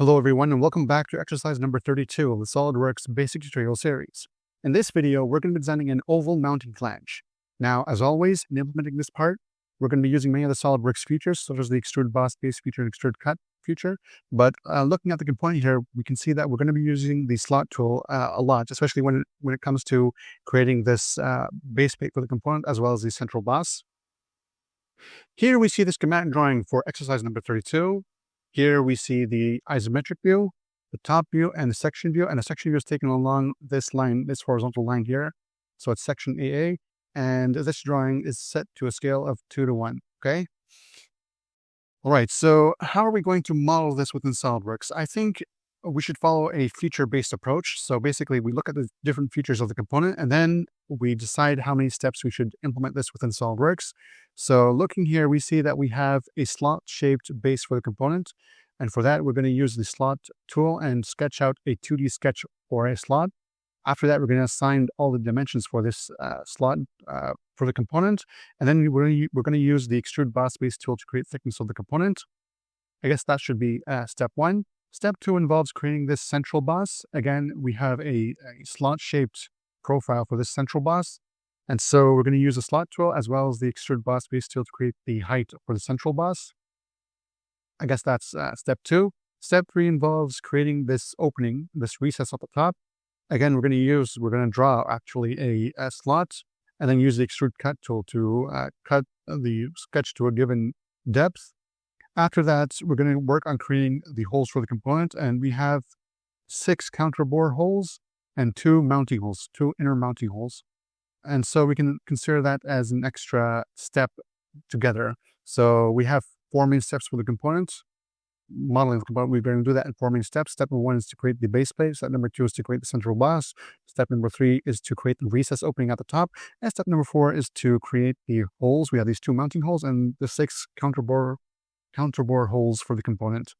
Hello everyone and welcome back to exercise number 32 of the SolidWorks basic tutorial series. In this video, we're going to be designing an oval mounting flange. Now, as always, in implementing this part, we're going to be using many of the SolidWorks features, such as the extrude boss base feature and extrude cut feature. But looking at the component here, we can see that we're going to be using the slot tool a lot, especially when it comes to creating this base plate for the component, as well as the central boss. Here we see the schematic drawing for exercise number 32. Here we see the isometric view, the top view, and the section view. And the section view is taken along this line, this horizontal line here. So it's section AA. And this drawing is set to a scale of 2:1, okay? All right, so how are we going to model this within SolidWorks? I think we should follow a feature-based approach. So basically, we look at the different features of the component, and then we decide how many steps we should implement this within SolidWorks. So looking here, we see that we have a slot-shaped base for the component. And for that, we're going to use the slot tool and sketch out a 2D sketch for a slot. After that, we're going to assign all the dimensions for this slot for the component. And then we're going to use the extrude boss base tool to create thickness of the component. I guess that should be step 1. Step 2 involves creating this central boss. Again, we have a slot-shaped profile for this central boss. And so we're going to use the slot tool as well as the extrude boss base tool to create the height for the central boss. I guess that's step 2. Step 3 involves creating this opening, this recess at the top. Again, we're going to draw actually a slot and then use the extrude cut tool to cut the sketch to a given depth. After that, we're going to work on creating the holes for the component, and we have 6 counterbore holes and 2 mounting holes, 2 inner mounting holes. And so we can consider that as an extra step together. So we have 4 main steps for the component. Modeling the component, we're going to do that in 4 main steps. Step number 1 is to create the base plate. Step number 2 is to create the central boss. Step number 3 is to create the recess opening at the top. And step number 4 is to create the holes. We have these 2 mounting holes and the 6 counterbore holes for the component.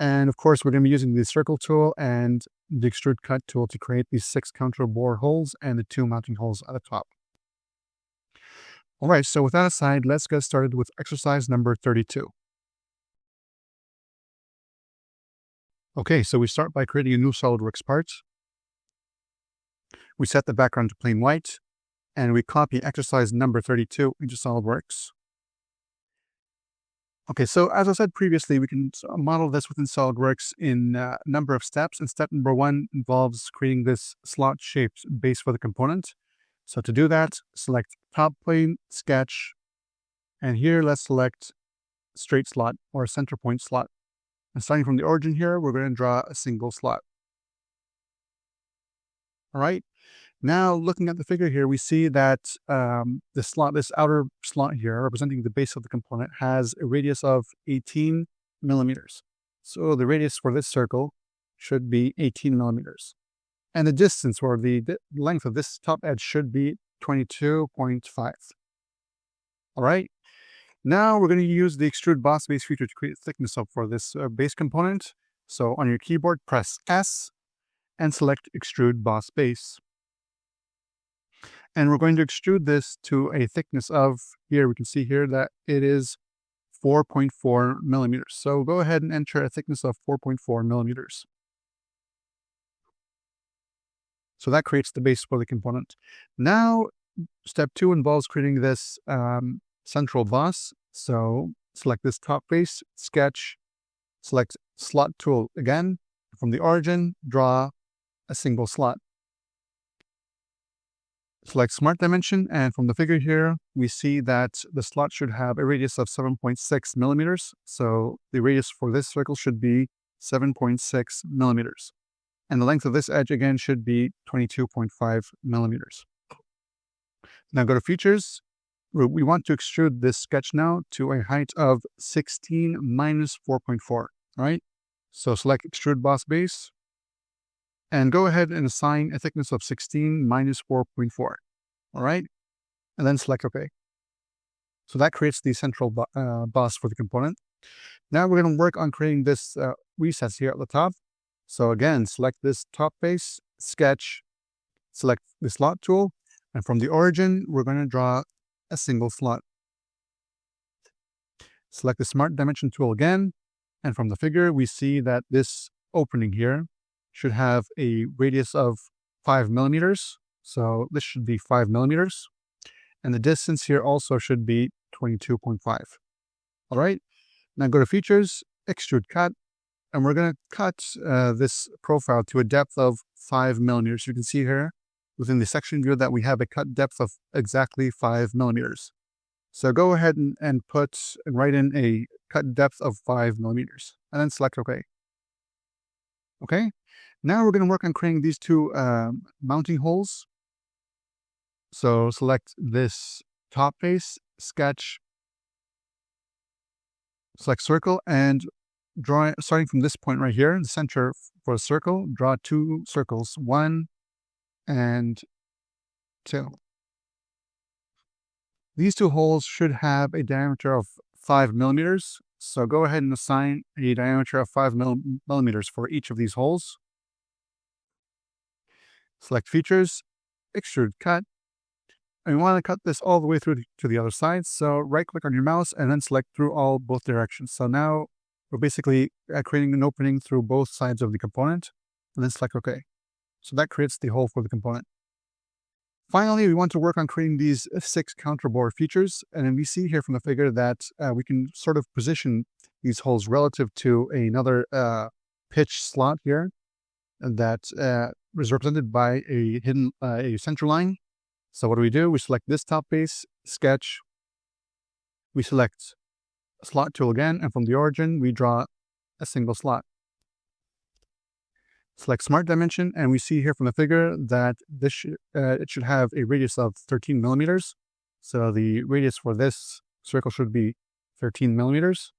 And of course, we're going to be using the circle tool and the extrude cut tool to create these 6 counterbore holes and the 2 mounting holes at the top. All right, so with that aside, let's get started with exercise number 32. Okay, so we start by creating a new SolidWorks part. We set the background to plain white, and we copy exercise number 32 into SolidWorks. Okay, so as I said previously, we can model this within SolidWorks in a number of steps. And step number 1 involves creating this slot-shaped base for the component. So to do that, select top plane, sketch, and here let's select straight slot or center point slot. And starting from the origin here, we're going to draw a single slot. All right. Now, looking at the figure here, we see that this outer slot here, representing the base of the component, has a radius of 18 millimeters. So the radius for this circle should be 18 millimeters. And the distance, or the length of this top edge, should be 22.5. All right. Now we're going to use the extrude boss base feature to create thickness for this base component. So on your keyboard, press S and select extrude boss base. And we're going to extrude this to a thickness of, here we can see here that it is 4.4 millimeters. So go ahead and enter a thickness of 4.4 millimeters. So that creates the base for the component. Now, step 2 involves creating this central boss. So select this top face, sketch, select slot tool again. From the origin, draw a single slot. Select Smart Dimension, and from the figure here, we see that the slot should have a radius of 7.6 millimeters. So the radius for this circle should be 7.6 millimeters. And the length of this edge, again, should be 22.5 millimeters. Now go to Features. We want to extrude this sketch now to a height of 16 minus 4.4, all right? So select Extrude Boss Base, and go ahead and assign a thickness of 16 minus 4.4, all right? And then select OK. So that creates the central boss for the component. Now we're going to work on creating this recess here at the top. So again, select this top face, sketch, select the slot tool, and from the origin, we're going to draw a single slot. Select the Smart Dimension tool again, And from the figure, we see that this opening here should have a radius of 5 millimeters. So this should be 5 millimeters. And the distance here also should be 22.5. All right, now go to Features, Extrude Cut, and we're going to cut this profile to a depth of 5 millimeters. You can see here within the section view that we have a cut depth of exactly 5 millimeters. So go ahead and write in a cut depth of 5 millimeters, and then select OK. Okay, now we're going to work on creating these two mounting holes. So select this top face, sketch, select circle, and draw, starting from this point right here, the center for a circle, draw two circles, 1 and 2. These two holes should have a diameter of 5 millimeters. So go ahead and assign a diameter of 5 millimeters for each of these holes. Select Features, Extrude Cut. And we want to cut this all the way through to the other side. So right-click on your mouse and then select through both directions. So now we're basically creating an opening through both sides of the component, and then select OK. So that creates the hole for the component. Finally, we want to work on creating these 6 counterbore features. And then we see here from the figure that we can sort of position these holes relative to another pitch slot here that is represented by a hidden center line. So what do? We select this top face, sketch. We select slot tool again, and from the origin, we draw a single slot. Select Smart Dimension, and we see here from the figure that this it should have a radius of 13 millimeters. So the radius for this circle should be 13 millimeters,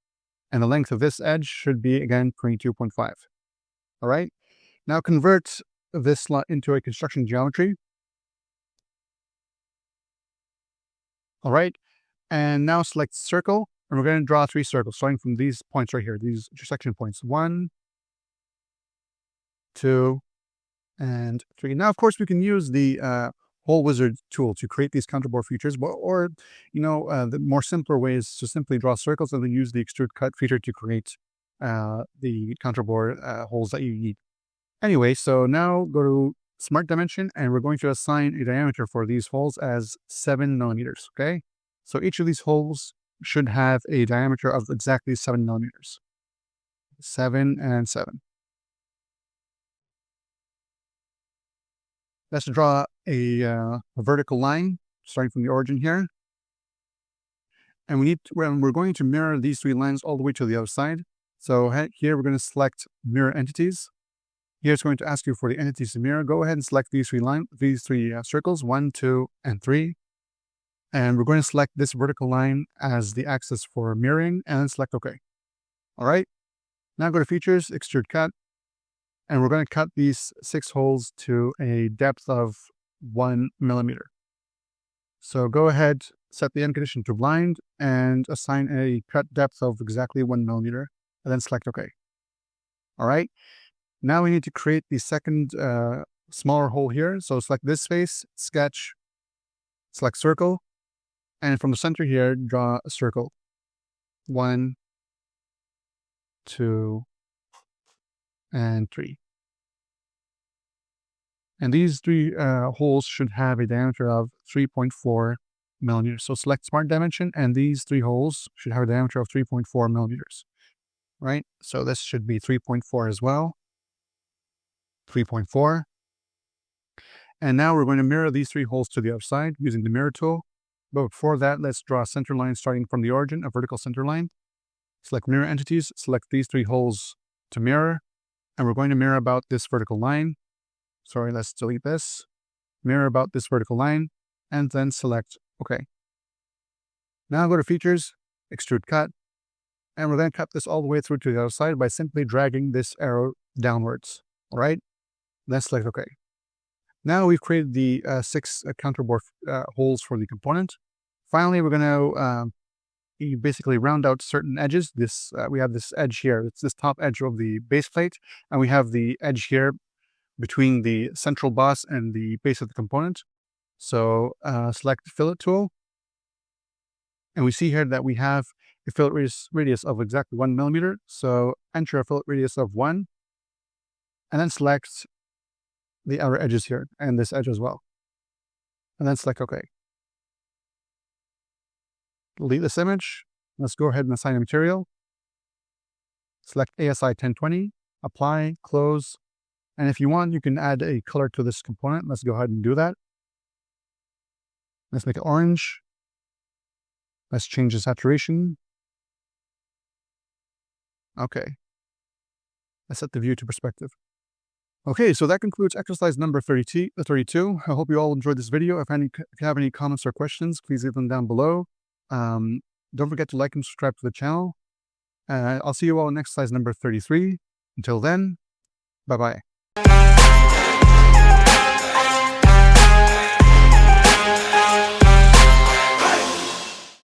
and the length of this edge should be, again, 22.5. All right, now convert this slot into a construction geometry. All right, and now select Circle, and we're going to draw 3 circles, starting from these points right here, these intersection points, 1, 2, and 3. Now, of course, we can use the Hole Wizard tool to create these counterbore features, or the more simpler way is to simply draw circles and then use the Extrude Cut feature to create the counterbore holes that you need. Anyway, so now go to Smart Dimension, and we're going to assign a diameter for these holes as 7 millimeters, okay? So each of these holes should have a diameter of exactly 7 millimeters. 7 and 7. Let's draw a vertical line, starting from the origin here. And we're going to mirror these 3 lines all the way to the other side. So here we're going to select Mirror Entities. Here it's going to ask you for the entities to mirror. Go ahead and select these 3 circles, 1, 2, and 3. And we're going to select this vertical line as the axis for mirroring, and then select OK. All right. Now go to Features, Extrude Cut, and we're going to cut these 6 holes to a depth of 1 millimeter. So go ahead, set the end condition to blind, and assign a cut depth of exactly 1 millimeter, and then select OK. All right. Now we need to create the second smaller hole here. So select this face, sketch, select circle, and from the center here, draw a circle. 1, 2, and 3. And these 3 holes should have a diameter of 3.4 millimeters. So select Smart Dimension, and these 3 holes should have a diameter of 3.4 millimeters. Right? So this should be 3.4 as well. 3.4. And now we're going to mirror these 3 holes to the other side using the mirror tool. But before that, let's draw a center line starting from the origin, a vertical center line. Select Mirror Entities, select these 3 holes to mirror, and we're going to mirror about this vertical line. Sorry, let's delete this. Mirror about this vertical line, and then select OK. Now go to Features, Extrude Cut, and we're going to cut this all the way through to the other side by simply dragging this arrow downwards. All right, then select OK. Now we've created the 6 counterbore holes for the component. Finally, we're going to basically round out certain edges. We have this edge here. It's this top edge of the base plate, and we have the edge here between the central boss and the base of the component. So select Fillet tool, and we see here that we have a fillet radius of exactly 1 millimeter. So enter a fillet radius of 1, and then select the outer edges here and this edge as well. And then select OK. Delete this image. Let's go ahead and assign a material. Select ASI 1020, apply, close. And if you want, you can add a color to this component. Let's go ahead and do that. Let's make it orange. Let's change the saturation. Okay. Let's set the view to perspective. Okay, so that concludes exercise number 32. I hope you all enjoyed this video. If you have any comments or questions, please leave them down below. Don't forget to like and subscribe to the channel. I'll see you all in exercise number 33. Until then, bye-bye.